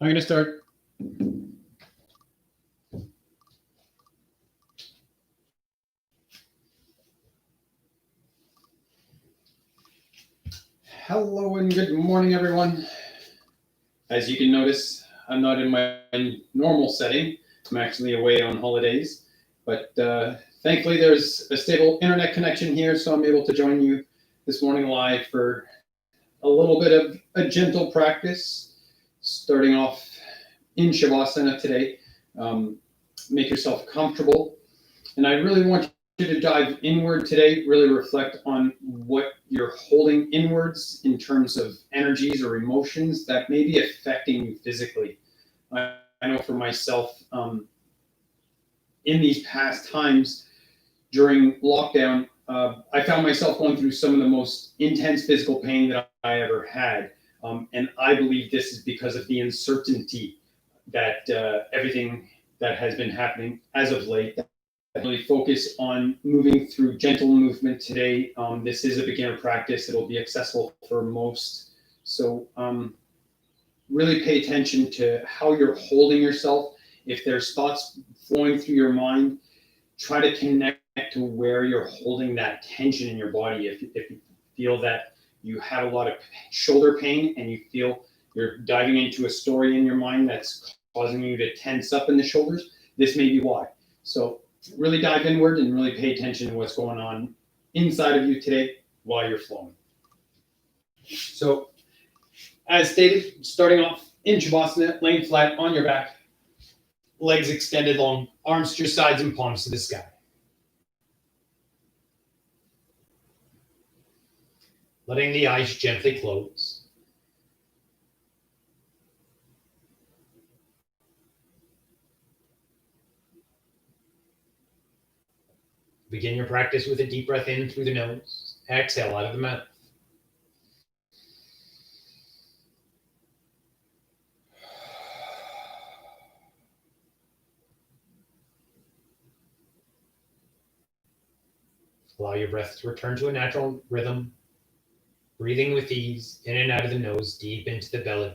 I'm going to start. Hello and good morning, everyone. As you can notice, I'm not in my normal setting. I'm actually away on holidays, but thankfully there's a stable internet connection here, so I'm able to join you this morning live for a little bit of a gentle practice, starting off in Shavasana today. Make yourself comfortable, and I really want you to dive inward today, really reflect on what you're holding inwards in terms of energies or emotions that may be affecting you physically. I know for myself, in these past times during lockdown, I found myself going through some of the most intense physical pain that I ever had. And I believe this is because of the uncertainty that everything that has been happening as of late. Really focus on moving through gentle movement today. This is a beginner practice. It'll be accessible for most. So really pay attention to how you're holding yourself. If there's thoughts flowing through your mind, try to connect to where you're holding that tension in your body. If you feel that you have a lot of shoulder pain and you feel you're diving into a story in your mind that's causing you to tense up in the shoulders, this may be why. So really dive inward and really pay attention to what's going on inside of you today while you're flowing. So, as stated, starting off in Shavasana, laying flat on your back, legs extended long, arms to your sides and palms to the sky. Letting the eyes gently close. Begin your practice with a deep breath in through the nose. Exhale out of the mouth. Allow your breath to return to a natural rhythm, breathing with ease in and out of the nose, deep into the belly.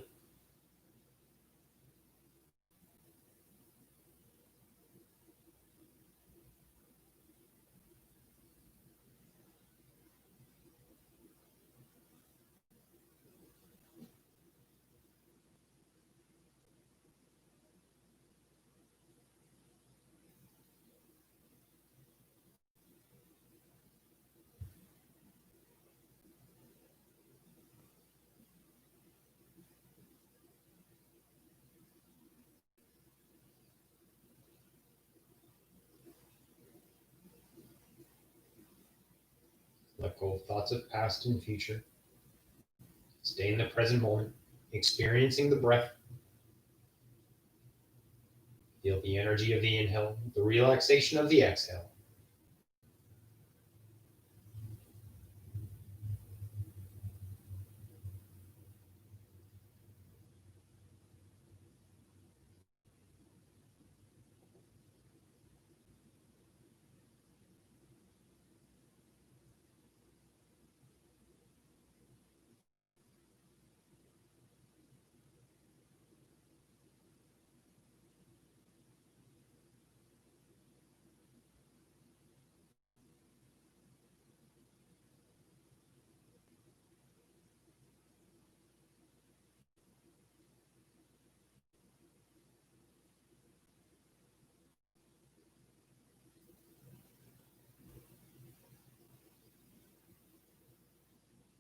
Let go of thoughts of past and future. Stay in the present moment, experiencing the breath. Feel the energy of the inhale, the relaxation of the exhale.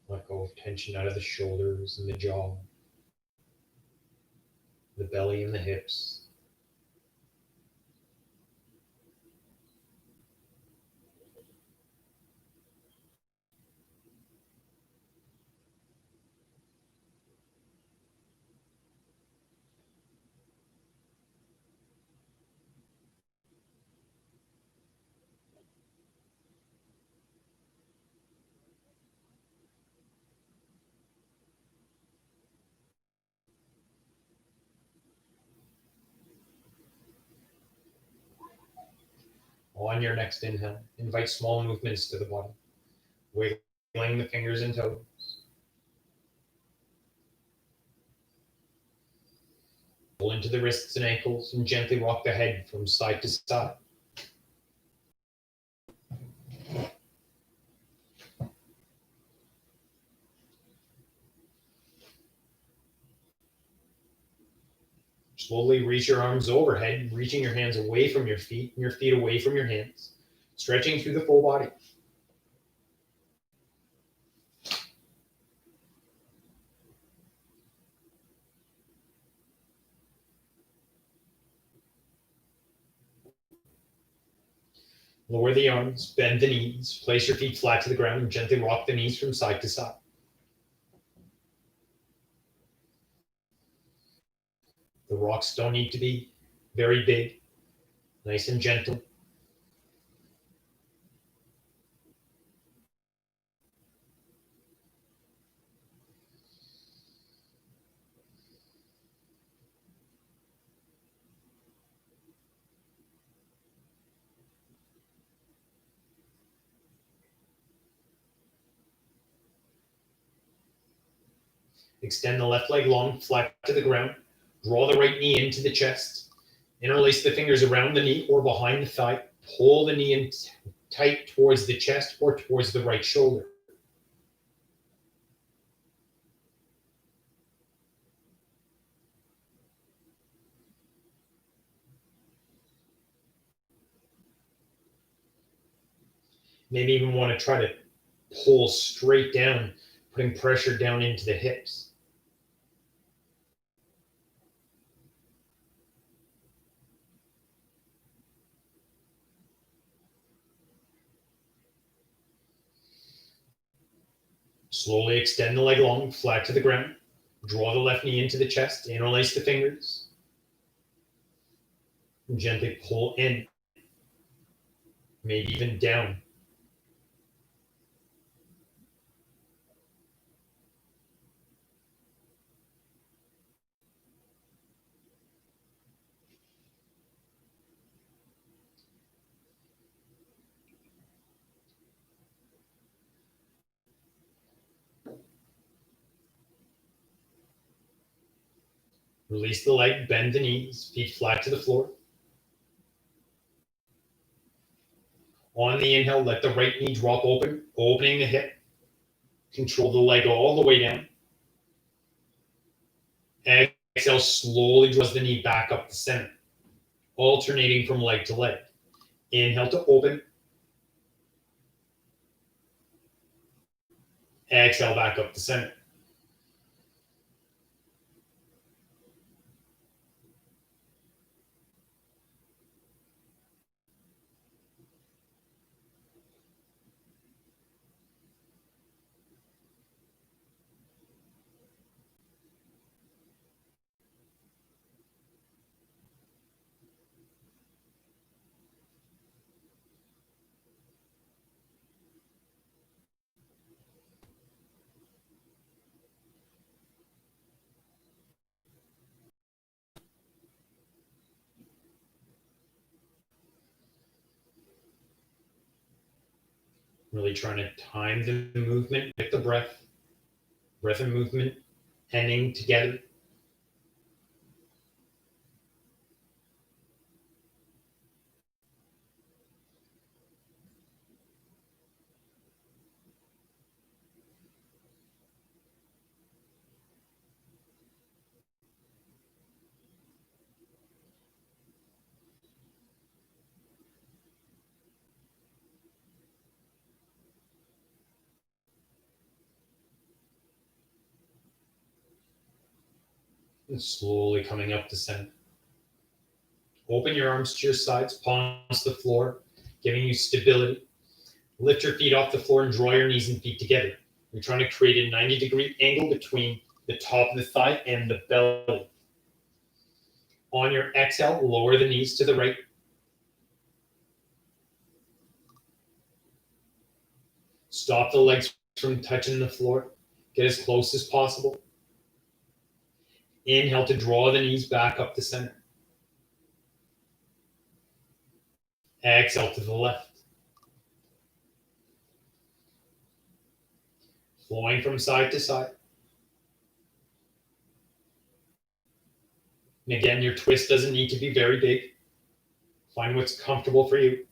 Let go of tension out of the shoulders and the jaw, the belly and the hips. On your next inhale, invite small movements to the body, wiggling the fingers and toes. Pull into the wrists and ankles and gently rock the head from side to side. Slowly reach your arms overhead, reaching your hands away from your feet and your feet away from your hands, stretching through the full body. Lower the arms, bend the knees, place your feet flat to the ground and gently rock the knees from side to side. The rocks don't need to be very big, nice and gentle. Extend the left leg long, flat to the ground. Draw the right knee into the chest. Interlace the fingers around the knee or behind the thigh. Pull the knee in tight towards the chest or towards the right shoulder. Maybe even want to try to pull straight down, putting pressure down into the hips. Slowly extend the leg long, flat to the ground. Draw the left knee into the chest, interlace the fingers. And gently pull in, maybe even down. Release the leg, bend the knees, feet flat to the floor. On the inhale, let the right knee drop open, opening the hip. Control the leg all the way down. Exhale, slowly draws the knee back up the center, alternating from leg to leg. Inhale to open. Exhale back up the center. Really trying to time the movement with the breath. Breath and movement ending together. And slowly coming up the center. Open your arms to your sides, palms to the floor, giving you stability. Lift your feet off the floor and draw your knees and feet together. You're trying to create a 90-degree angle between the top of the thigh and the belly. On your exhale, lower the knees to the right. Stop the legs from touching the floor. Get as close as possible. Inhale to draw the knees back up the center. Exhale to the left. Flowing from side to side. And again, your twist doesn't need to be very big. Find what's comfortable for you.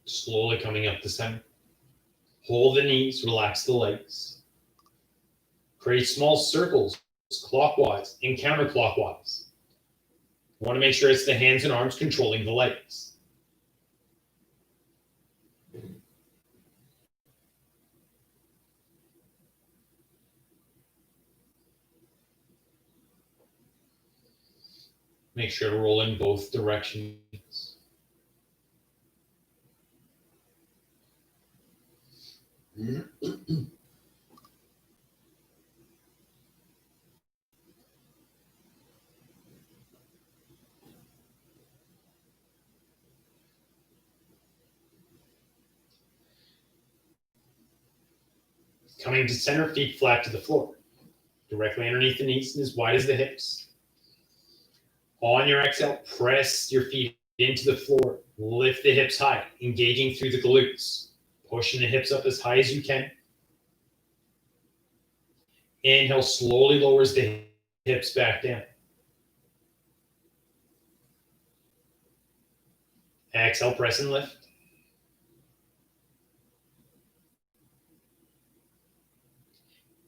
Slowly coming up the center. Hold the knees, relax the legs. Create small circles, clockwise and counterclockwise. You want to make sure it's the hands and arms controlling the legs. Make sure to roll in both directions. Coming to center, feet flat to the floor. Directly underneath the knees and as wide as the hips. On your exhale, press your feet into the floor. Lift the hips high, engaging through the glutes. Pushing the hips up as high as you can. Inhale, slowly lowers the hips back down. Exhale, press and lift.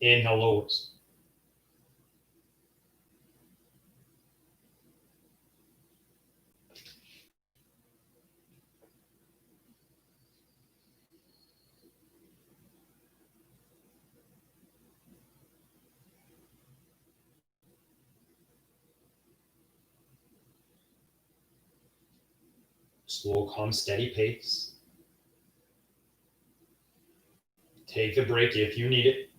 Inhale, lowers. Slow, calm, steady pace. Take a break if you need it.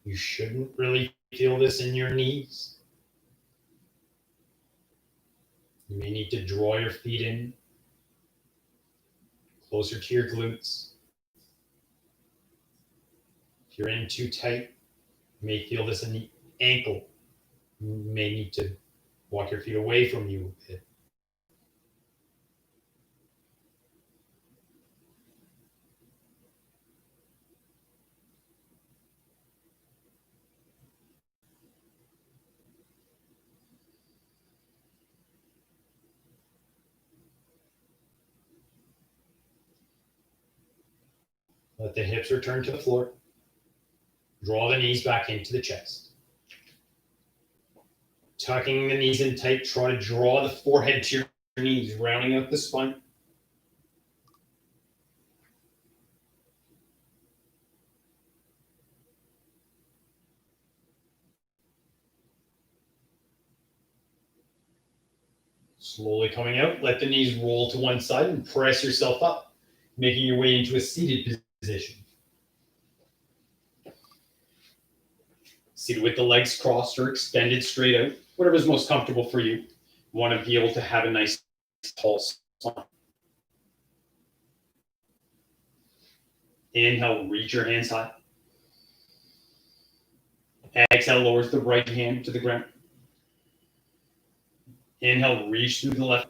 You shouldn't really feel this in your knees. You may need to draw your feet in closer to your glutes. If you're in too tight, you may feel this in the ankle. You may need to walk your feet away from you a bit. Let the hips return to the floor. Draw the knees back into the chest. Tucking the knees in tight, try to draw the forehead to your knees, rounding out the spine. Slowly coming out, let the knees roll to one side and press yourself up, making your way into a seated position. Seated with the legs crossed or extended straight out, whatever is most comfortable for you. You want to be able to have a nice tall spine. Inhale, reach your hands high. Exhale, lowers the right hand to the ground. Inhale, reach through the left.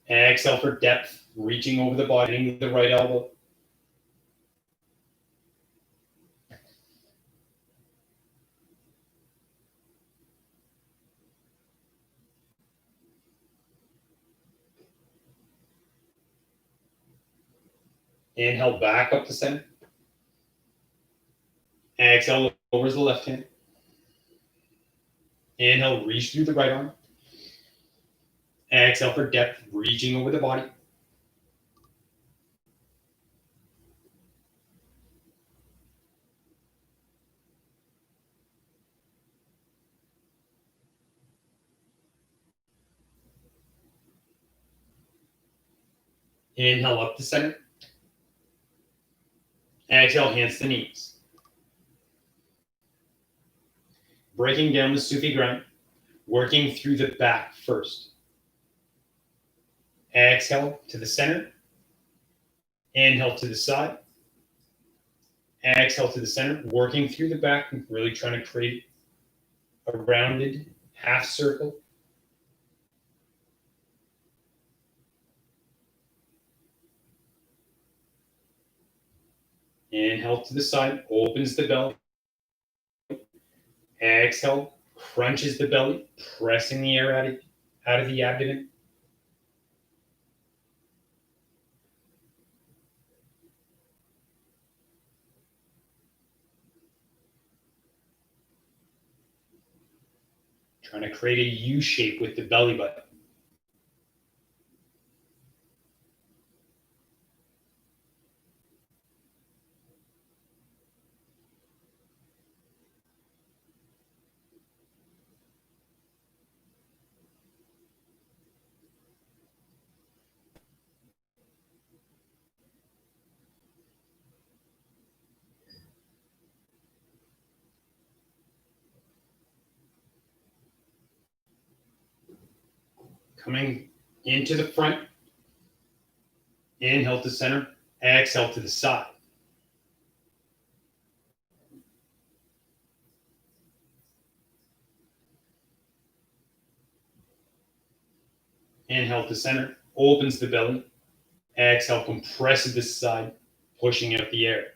Exhale for depth, reaching over the body with the right elbow. Inhale, back up to center. Exhale, lowers the left hand. Inhale, reach through the right arm. Exhale for depth, reaching over the body. Inhale up to center. Exhale, hands to knees. Breaking down the Sufi grind, working through the back first. Exhale to the center. Inhale to the side. Exhale to the center, working through the back, really trying to create a rounded half circle. Inhale to the side, opens the belly. Exhale, crunches the belly, pressing the air out of the abdomen. Trying to create a U shape with the belly button. Coming into the front. Inhale to center. Exhale to the side. Inhale to center, opens the belly. Exhale, compresses the side, pushing out the air.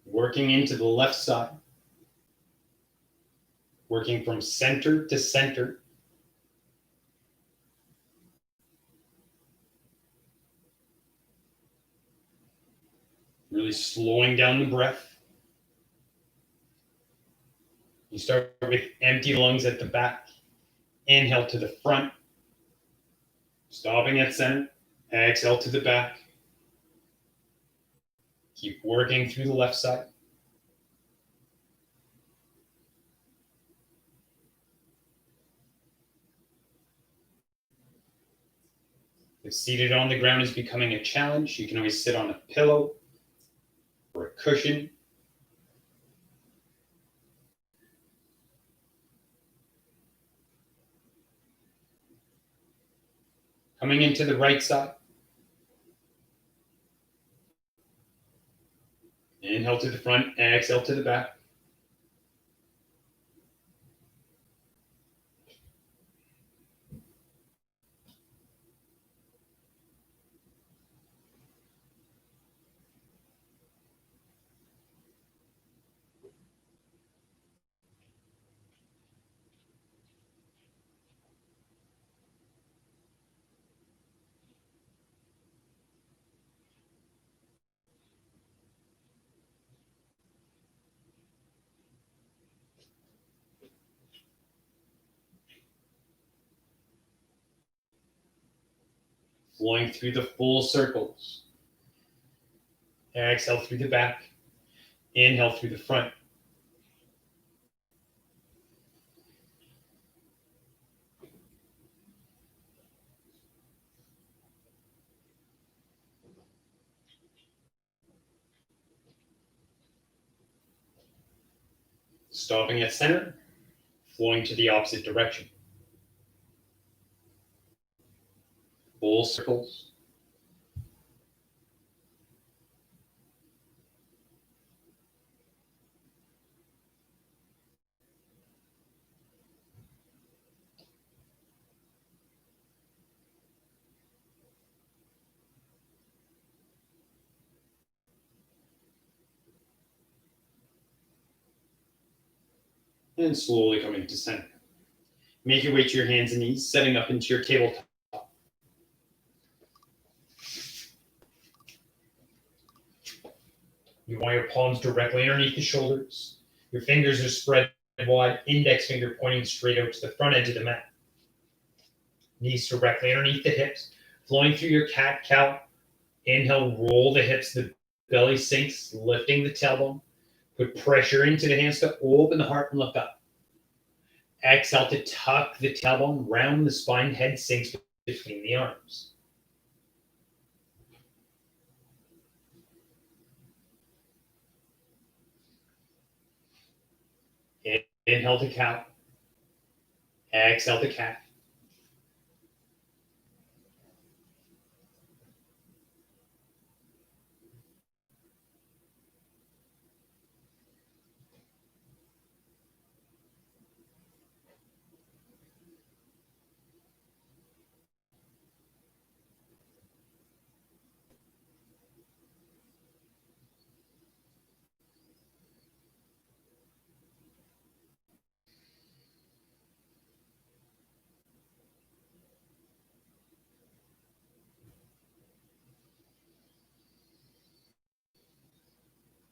Working into the left side. Working from center to center. Really slowing down the breath. You start with empty lungs at the back. Inhale to the front. Stopping at center. Exhale to the back. Keep working through the left side. If seated on the ground is becoming a challenge, you can always sit on a pillow or a cushion. Coming into the right side. Inhale to the front, exhale to the back. Flowing through the full circles. Exhale through the back. Inhale through the front. Stopping at center, flowing to the opposite direction. Full circles. and slowly coming to center. Make your way to your hands and knees, setting up into your tabletop. You want your palms directly underneath the shoulders. Your fingers are spread wide, index finger pointing straight out to the front edge of the mat. Knees directly underneath the hips, flowing through your cat-cow. Inhale, roll the hips, the belly sinks, lifting the tailbone. Put pressure into the hands to open the heart and look up. Exhale to tuck the tailbone, round the spine, head sinks between the arms. Inhale to cow. Exhale to cat.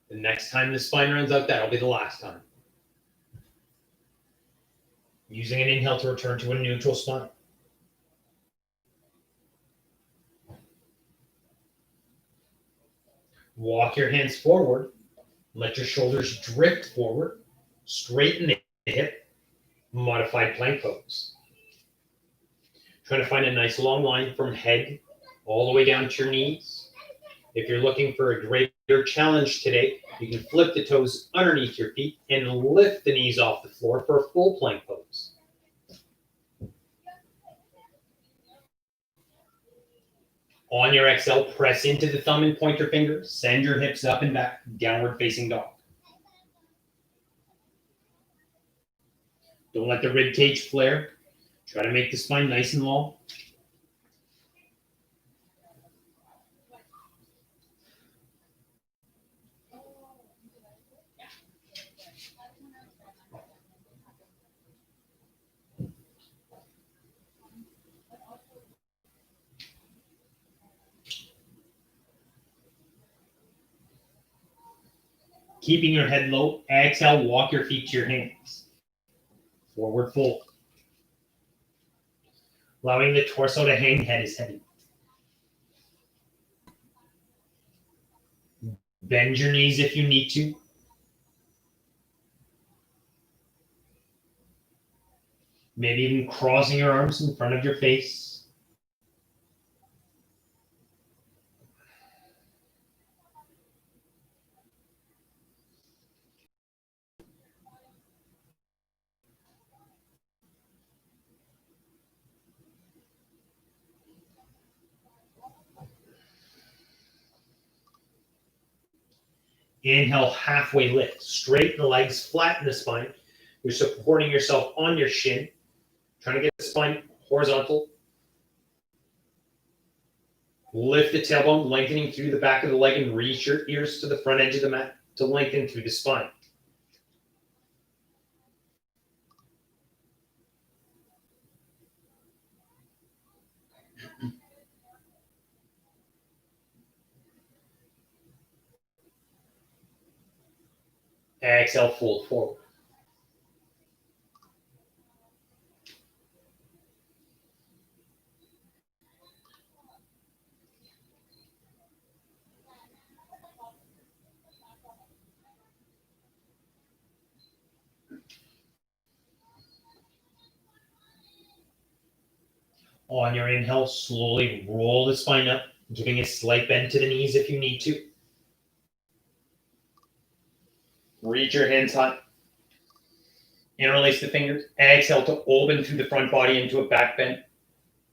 The next time the spine runs out, that'll be the last time. Using an inhale to return to a neutral spine. Walk your hands forward. Let your shoulders drift forward. Straighten the hip. Modified plank pose. Trying to find a nice long line from head all the way down to your knees. If you're looking for a greater challenge today, you can flip the toes underneath your feet and lift the knees off the floor for a full plank pose. On your exhale, press into the thumb and pointer fingers. Send your hips up and back, downward facing dog. Don't let the rib cage flare. Try to make the spine nice and long. Keeping your head low, exhale, walk your feet to your hands. Forward fold. Allowing the torso to hang, head is heavy. Bend your knees if you need to. Maybe even crossing your arms in front of your face. Inhale, halfway lift. Straighten the legs, flatten the spine. You're supporting yourself on your shin. Trying to get the spine horizontal. Lift the tailbone, lengthening through the back of the leg and reach your ears to the front edge of the mat to lengthen through the spine. Exhale, fold forward. On your inhale, slowly roll the spine up, giving a slight bend to the knees if you need to. Reach your hands high. Interlace the fingers. Exhale to open through the front body into a back bend.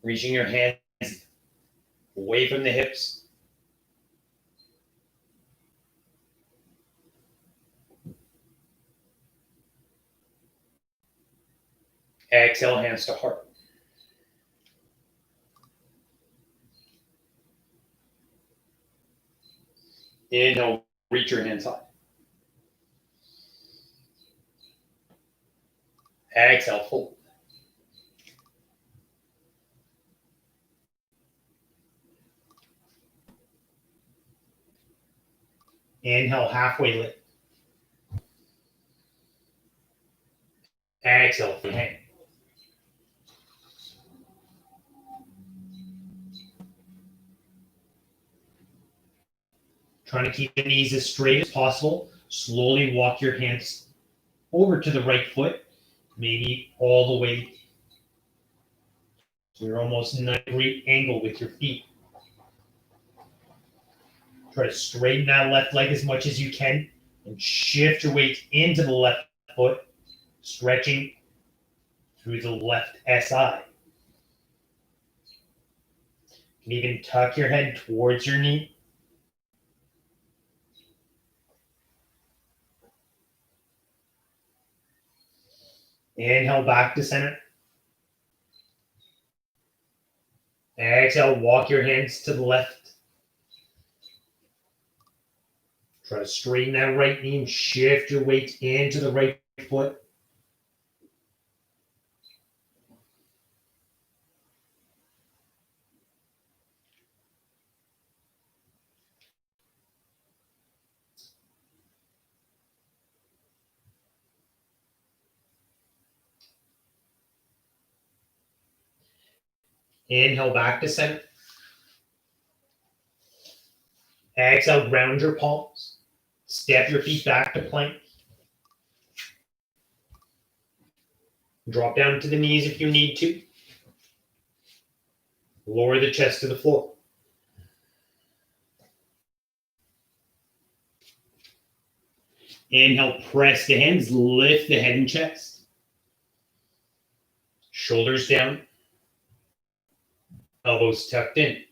Reaching your hands away from the hips. Exhale, hands to heart. Inhale, reach your hands high. Exhale, fold. Inhale, halfway lift. Exhale, hang. Trying to keep the knees as straight as possible. Slowly walk your hands over to the right foot, maybe all the way. So you're almost 90-degree angle with your feet. Try to straighten that left leg as much as you can and shift your weight into the left foot, stretching through the left SI. You can even tuck your head towards your knee. Inhale back to center. Exhale, walk your hands to the left. Try to straighten that right knee and shift your weight into the right foot. Inhale back to center. Exhale, ground your palms. Step your feet back to plank. Drop down to the knees if you need to. Lower the chest to the floor. Inhale, press the hands, lift the head and chest. Shoulders down. Elbows tucked in.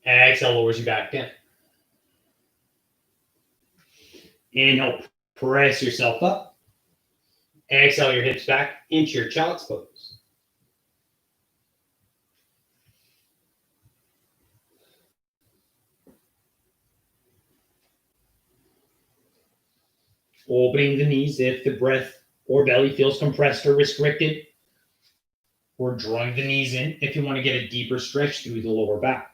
Exhale, lowers you back down. Inhale, press yourself up. Exhale your hips back into your child's pose. Opening the knees if the breath or belly feels compressed or restricted, or drawing the knees in if you want to get a deeper stretch through the lower back.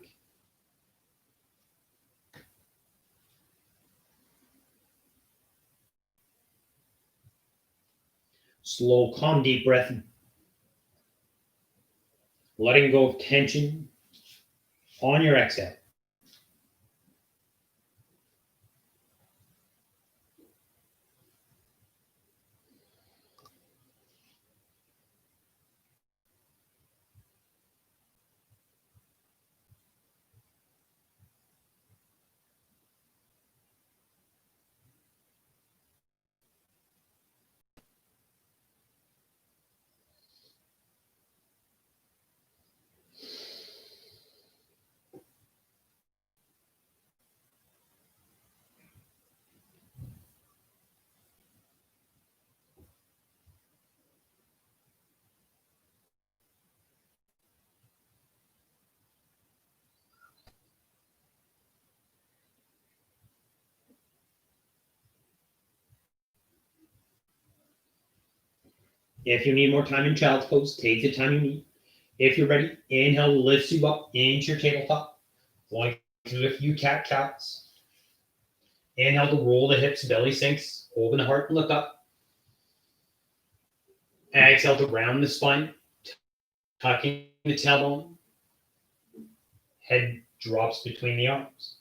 Slow, calm, deep breath. Letting go of tension on your exhale. If you need more time in child's pose, take the time you need. If you're ready, inhale lifts you up into your tabletop. Going through a few cat-cows. Inhale to roll the hips, belly sinks. Open the heart and look up. Exhale to round the spine. Tucking the tailbone. Head drops between the arms.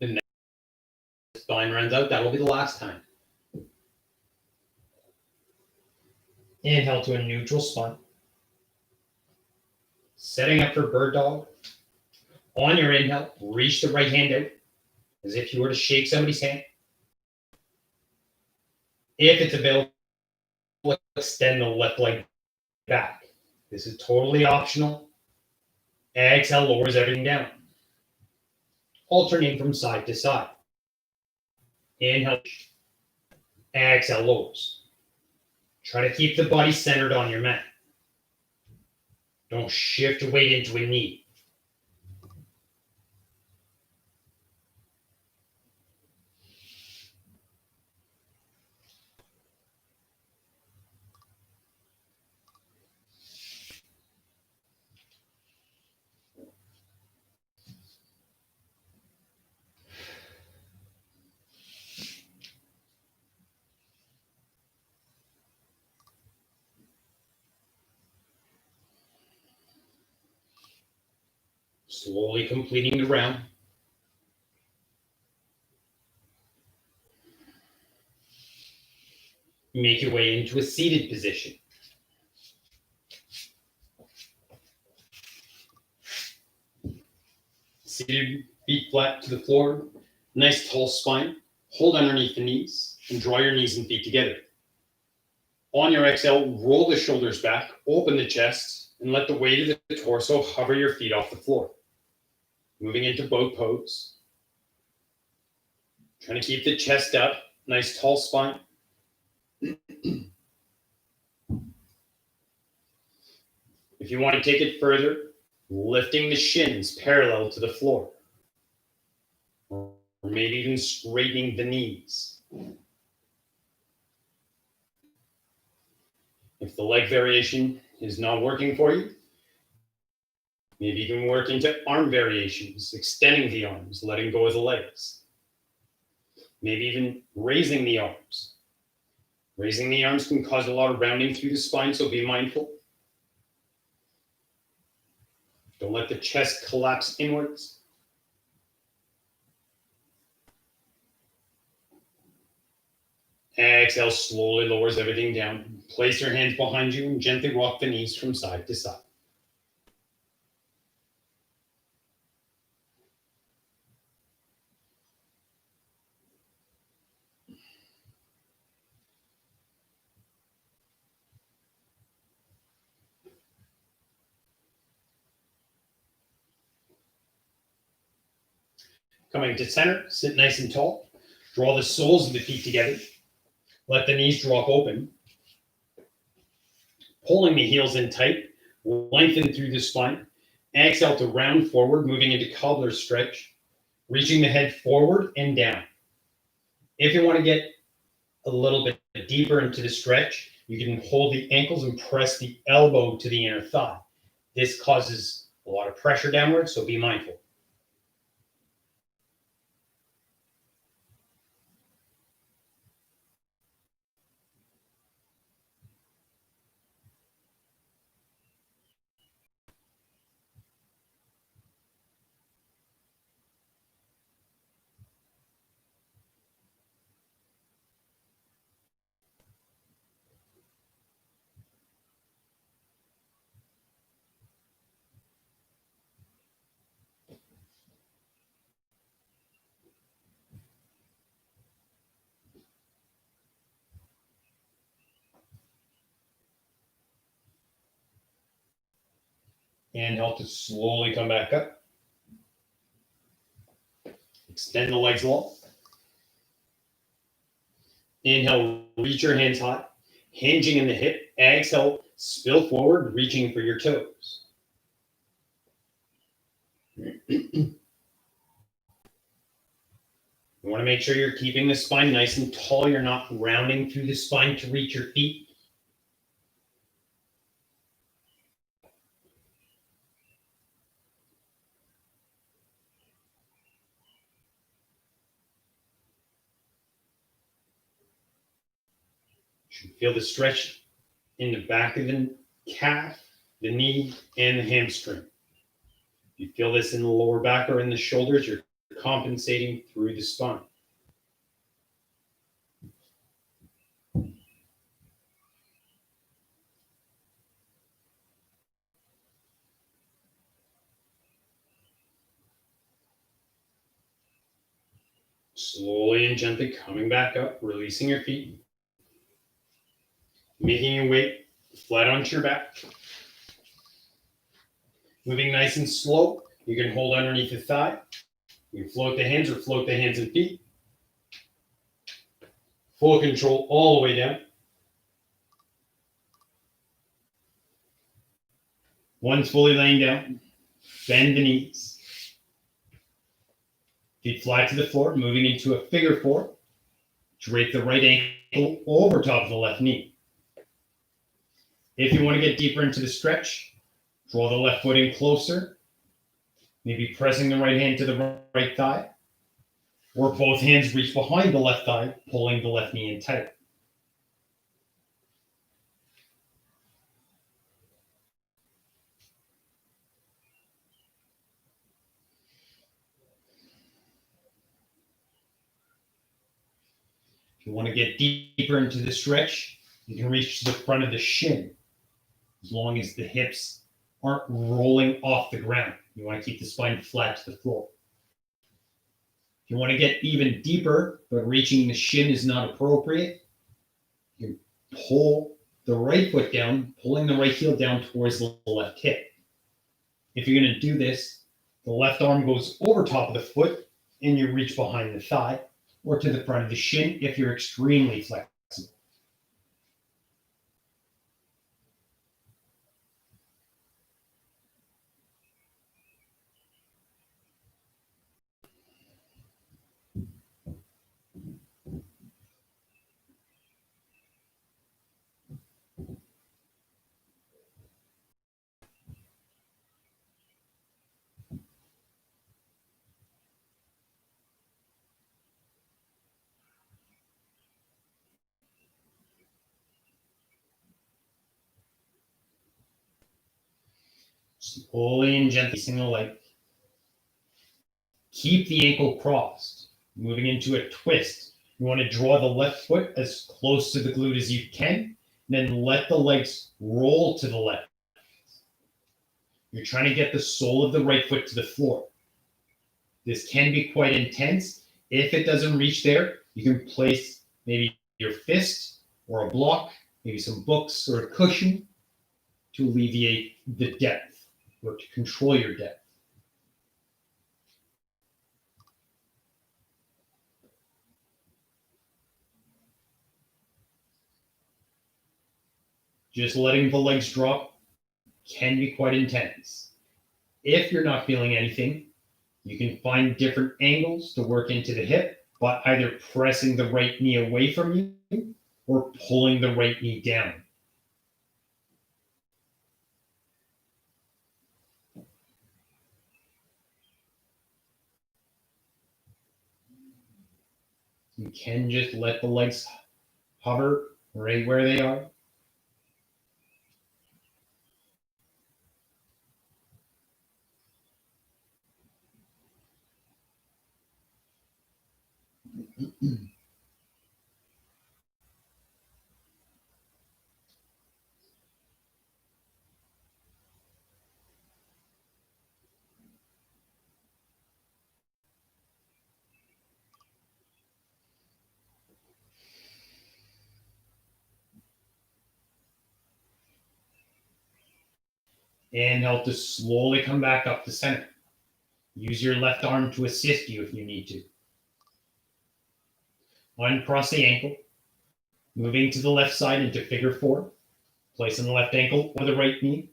The spine runs out. That'll be the last time. Inhale to a neutral spine. Setting up for bird dog. On your inhale, reach the right hand out as if you were to shake somebody's hand. If it's available, extend the left leg back. This is totally optional. Exhale, lowers everything down. Alternating from side to side. Inhale. Exhale, lowers. Try to keep the body centered on your mat. Don't shift weight into a knee. Slowly completing the round. Make your way into a seated position. Seated, feet flat to the floor, nice tall spine. Hold underneath the knees and draw your knees and feet together. On your exhale, roll the shoulders back, open the chest, and let the weight of the torso hover your feet off the floor. Moving into boat pose. Trying to keep the chest up, nice tall spine. If you want to take it further, lifting the shins parallel to the floor. Or maybe even straightening the knees. If the leg variation is not working for you, maybe you can work into arm variations, extending the arms, letting go of the legs. Maybe even raising the arms. Raising the arms can cause a lot of rounding through the spine, so be mindful. Don't let the chest collapse inwards. Exhale, slowly lowers everything down. Place your hands behind you and gently rock the knees from side to side. Coming to center, sit nice and tall. Draw the soles of the feet together. Let the knees drop open. Pulling the heels in tight, lengthen through the spine. Exhale to round forward, moving into cobbler stretch. Reaching the head forward and down. If you want to get a little bit deeper into the stretch, you can hold the ankles and press the elbow to the inner thigh. This causes a lot of pressure downward, so be mindful. Inhale to slowly come back up. Extend the legs long. Inhale, reach your hands high, hinging in the hip. Exhale, spill forward, reaching for your toes. You want to make sure you're keeping the spine nice and tall. You're not rounding through the spine to reach your feet. You should feel the stretch in the back of the calf, the knee, and the hamstring. If you feel this in the lower back or in the shoulders, you're compensating through the spine. Slowly and gently coming back up, releasing your feet. Making your way flat onto your back. Moving nice and slow. You can hold underneath the thigh. You can float the hands or float the hands and feet. Full control all the way down. Once fully laying down, bend the knees. Feet flat to the floor, moving into a figure four. Drape the right ankle over top of the left knee. If you want to get deeper into the stretch, draw the left foot in closer, maybe pressing the right hand to the right thigh, or both hands reach behind the left thigh, pulling the left knee in tight. If you want to get deeper into the stretch, you can reach to the front of the shin, as long as the hips aren't rolling off the ground. You want to keep the spine flat to the floor. If you want to get even deeper, but reaching the shin is not appropriate, you can pull the right foot down, pulling the right heel down towards the left hip. If you're going to do this, the left arm goes over top of the foot and you reach behind the thigh or to the front of the shin if you're extremely flexible. Slowly and gently releasing the leg. Keep the ankle crossed, moving into a twist. You want to draw the left foot as close to the glute as you can, then let the legs roll to the left. You're trying to get the sole of the right foot to the floor. This can be quite intense. If it doesn't reach there, you can place maybe your fist or a block, maybe some books or a cushion to alleviate the depth or to control your depth. Just letting the legs drop can be quite intense. If you're not feeling anything, you can find different angles to work into the hip by either pressing the right knee away from you or pulling the right knee down. You can just let the legs hover right where they are. Inhale to slowly come back up to center. Use your left arm to assist you if you need to. Uncross the ankle, moving to the left side into figure four. Placing the left ankle or the right knee.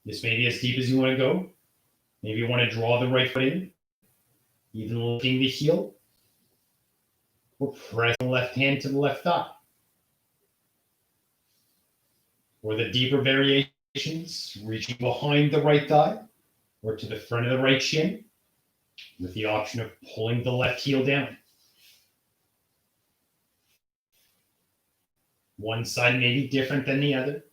This may be as deep as you want to go. Maybe you want to draw the right foot in, even lifting the heel, or pressing the left hand to the left thigh. Or the deeper variations, reaching behind the right thigh or to the front of the right shin, with the option of pulling the left heel down. One side may be different than the other.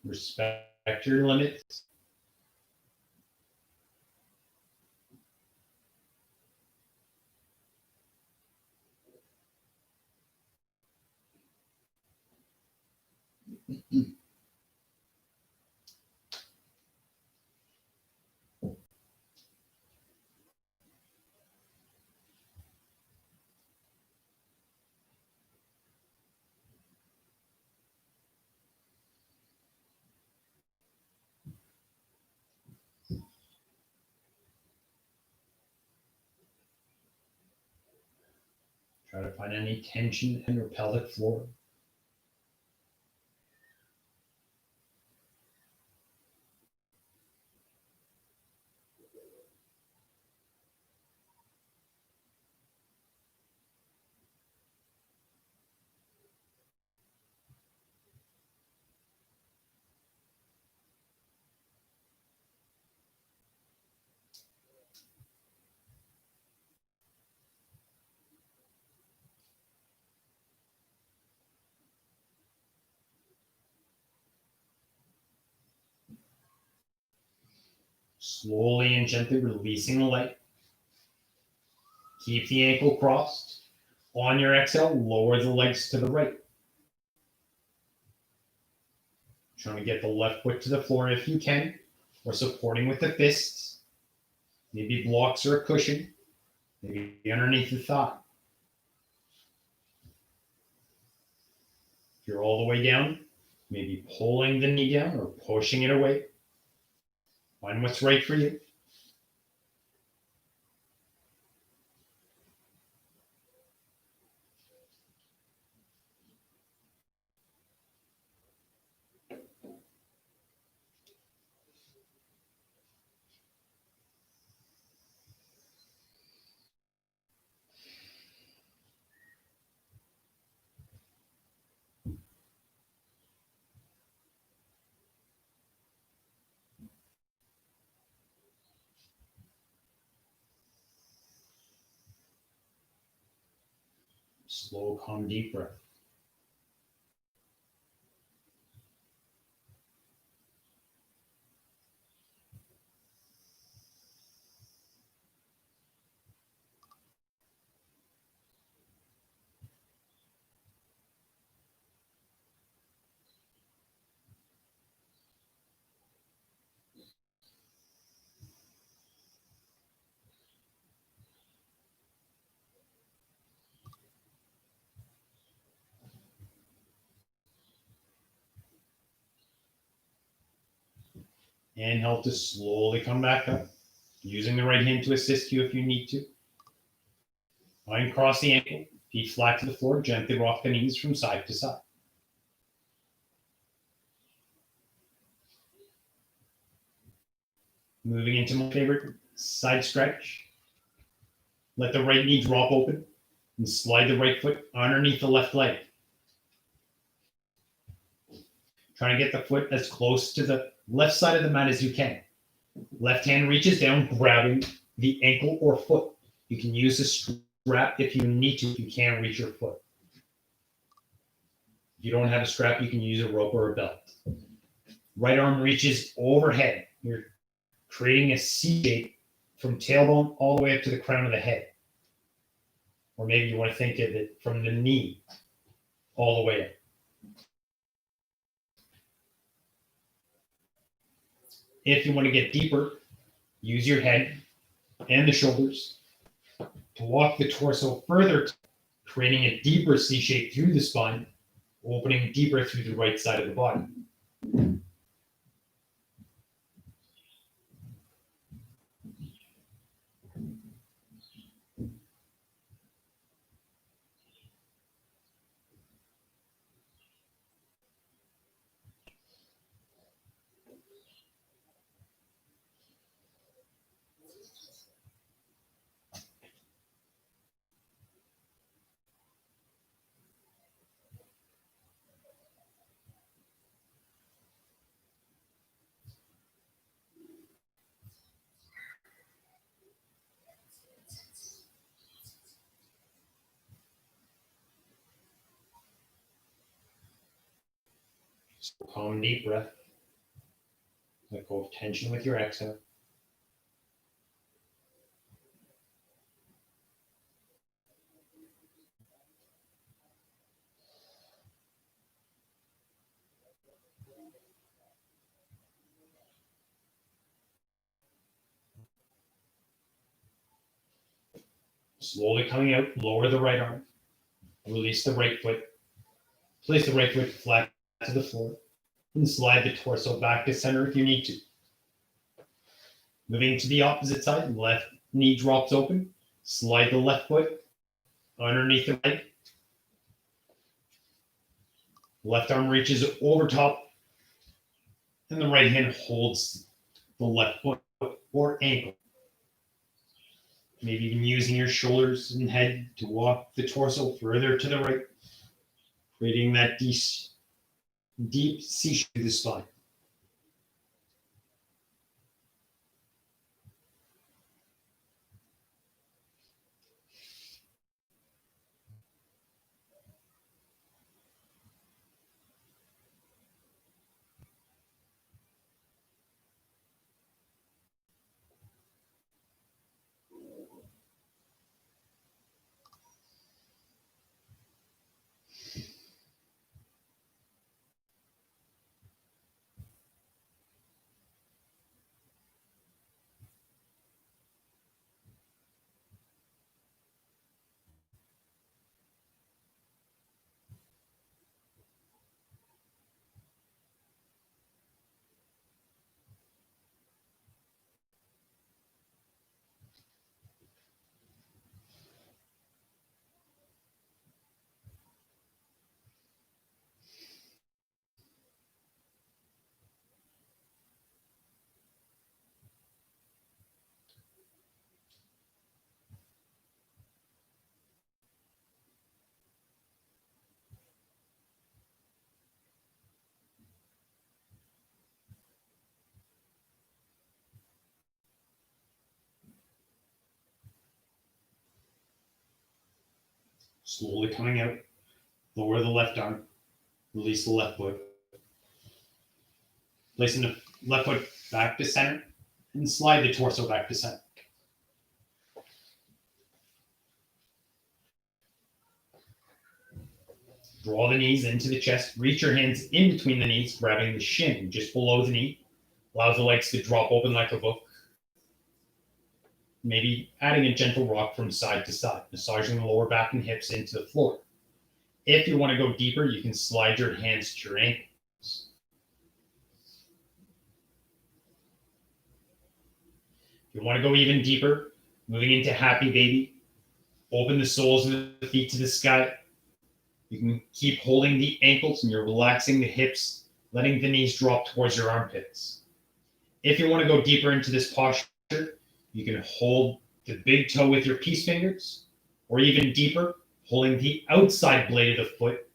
Respect your limits. Try to find any tension in your pelvic floor. Slowly and gently releasing the leg. Keep the ankle crossed. On your exhale, lower the legs to the right. Trying to get the left foot to the floor if you can, or supporting with the fists. Maybe blocks or a cushion. Maybe underneath the thigh. If you're all the way down, maybe pulling the knee down or pushing it away. Find what's right for you. Slow, calm, deep breath. Inhale to slowly come back up, using the right hand to assist you if you need to. Uncross the ankle, feet flat to the floor, gently rock the knees from side to side. Moving into my favorite side stretch. Let the right knee drop open and slide the right foot underneath the left leg. Trying to get the foot as close to the left side of the mat as you can. Left hand reaches down, grabbing the ankle or foot. You can use a strap if you need to, if you can't reach your foot. If you don't have a strap, you can use a rope or a belt. Right arm reaches overhead. You're creating a C shape from tailbone all the way up to the crown of the head. Or maybe you want to think of it from the knee all the way up. If you want to get deeper, use your head and the shoulders to walk the torso further, creating a deeper C shape through the spine, opening deeper through the right side of the body. So calm, deep breath. Let go of tension with your exhale. Slowly coming out, lower the right arm. Release the right foot. Place the right foot flat to the floor and slide the torso back to center if you need to. Moving to the opposite side, left knee drops open. Slide the left foot underneath the leg. Left arm reaches over top, and the right hand holds the left foot or ankle. Maybe even using your shoulders and head to walk the torso further to the right, creating that deep C shape through the spine. Slowly coming out, lower the left arm, release the left foot. Placing the left foot back to center and slide the torso back to center. Draw the knees into the chest. Reach your hands in between the knees, grabbing the shin just below the knee. Allow the legs to drop open like a book. Maybe adding a gentle rock from side to side, massaging the lower back and hips into the floor. If you want to go deeper, you can slide your hands to your ankles. If you want to go even deeper, moving into happy baby, open the soles of the feet to the sky. You can keep holding the ankles and you're relaxing the hips, letting the knees drop towards your armpits. If you want to go deeper into this posture, you can hold the big toe with your peace fingers, or even deeper, holding the outside blade of the foot,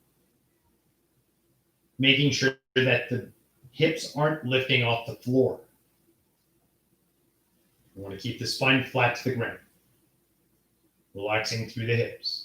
making sure that the hips aren't lifting off the floor. You want to keep the spine flat to the ground, relaxing through the hips.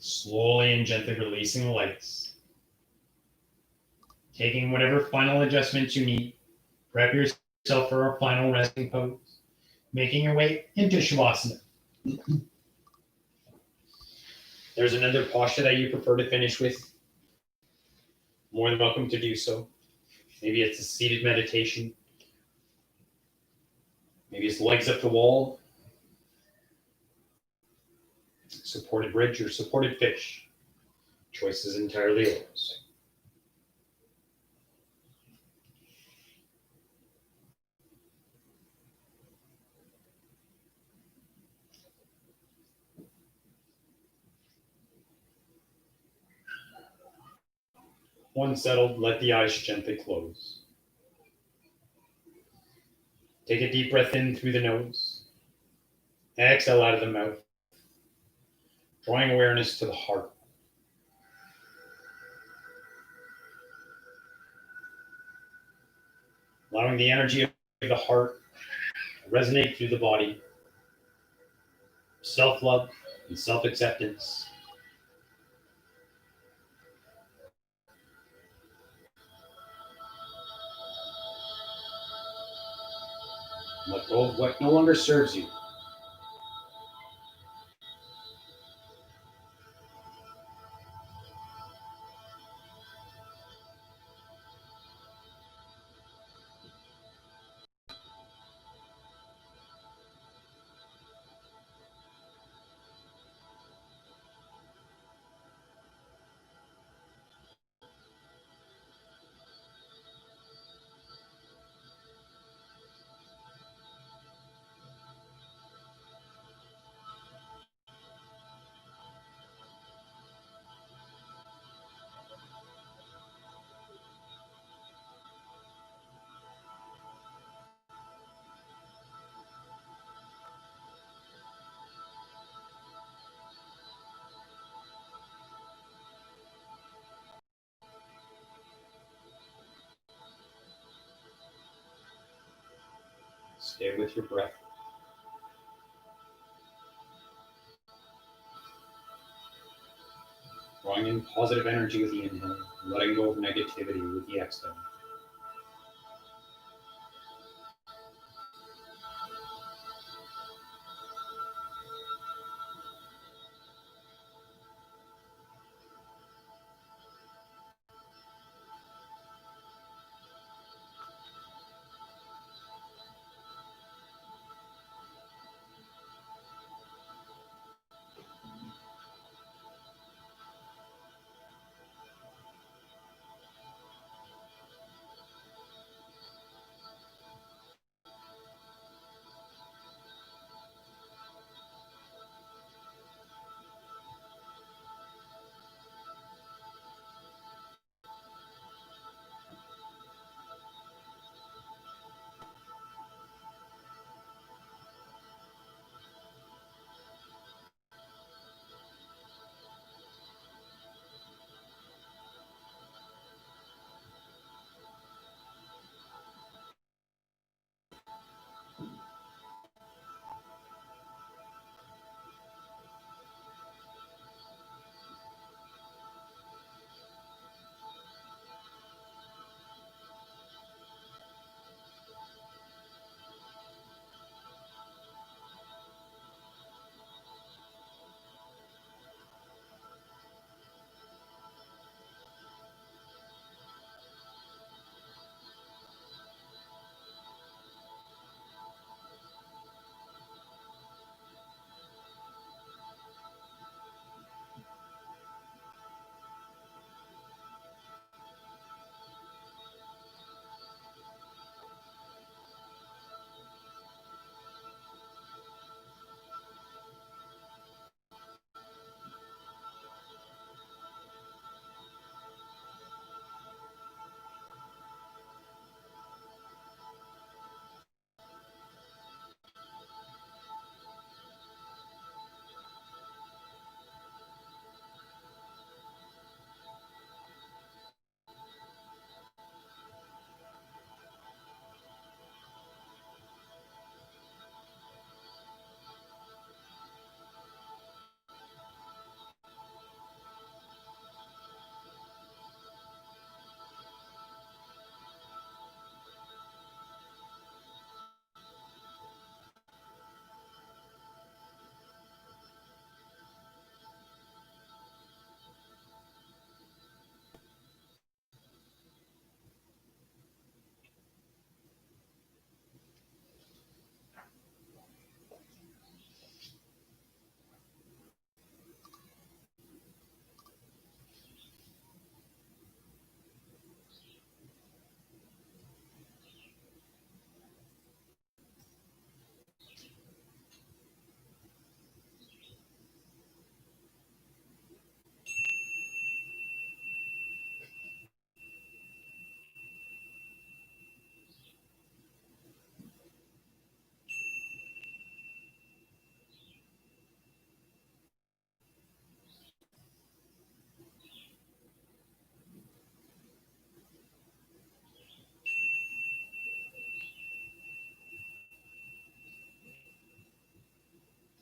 Slowly and gently releasing the legs. Taking whatever final adjustments you need. Prep yourself for our final resting pose. Making your way into Shavasana. There's another posture that you prefer to finish with. More than welcome to do so. Maybe it's a seated meditation. Maybe it's legs up the wall. Supported bridge or supported fish. Choice is entirely yours. Once settled, let the eyes gently close. Take a deep breath in through the nose. Exhale out of the mouth. Drawing awareness to the heart. Allowing the energy of the heart to resonate through the body. Self-love and self-acceptance. Let go of what no longer serves you. Stay with your breath. Drawing in positive energy with the inhale, letting go of negativity with the exhale.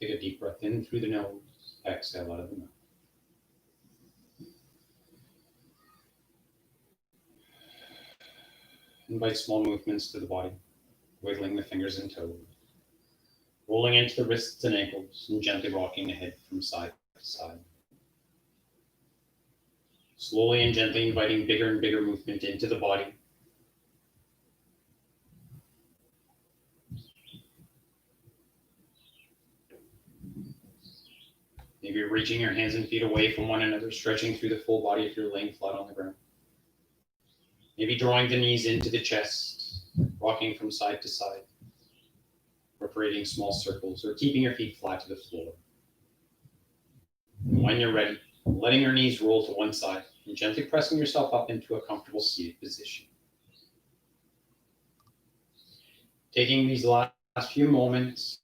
Take a deep breath in through the nose, exhale out of the mouth. Invite small movements to the body, wiggling the fingers and toes, rolling into the wrists and ankles, and gently rocking the head from side to side. Slowly and gently inviting bigger and bigger movement into the body. Maybe reaching your hands and feet away from one another, stretching through the full body if you're laying flat on the ground. Maybe drawing the knees into the chest, rocking from side to side, or creating small circles, or keeping your feet flat to the floor. And when you're ready, letting your knees roll to one side and gently pressing yourself up into a comfortable seated position. Taking these last few moments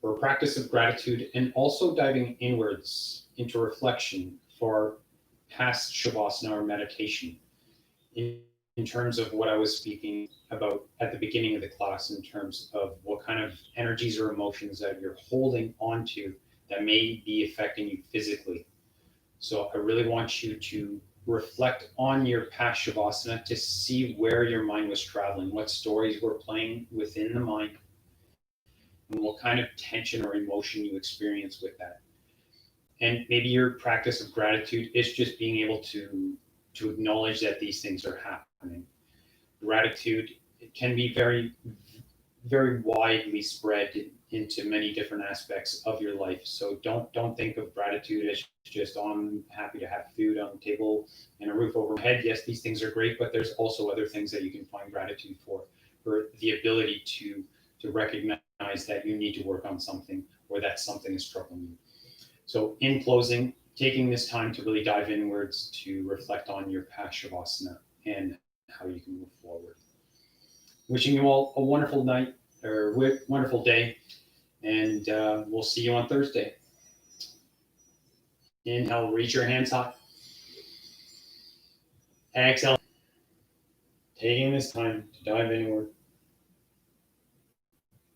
for a practice of gratitude and also diving inwards into reflection for past Shavasana or meditation. in terms of what I was speaking about at the beginning of the class, in terms of what kind of energies or emotions that you're holding onto that may be affecting you physically. So I really want you to reflect on your past Shavasana to see where your mind was traveling, what stories were playing within the mind, and what kind of tension or emotion you experience with that. And maybe your practice of gratitude is just being able to acknowledge that these things are happening. Gratitude, it can be very, very widely spread into many different aspects of your life. So don't think of gratitude as just, oh, I'm happy to have food on the table and a roof over my head. Yes, these things are great, but there's also other things that you can find gratitude for the ability to recognize that you need to work on something, or that something is troubling you. So in closing, taking this time to really dive inwards to reflect on your past Shavasana and how you can move forward. Wishing you all a wonderful night or wonderful day, and we'll see you on Thursday. Inhale, reach your hands high. Exhale, taking this time to dive inward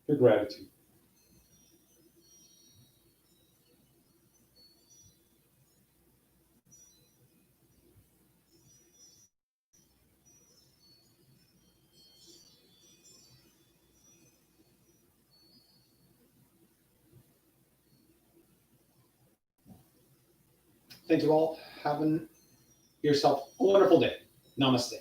for gratitude. Thank you all. Having yourself a wonderful day. Namaste.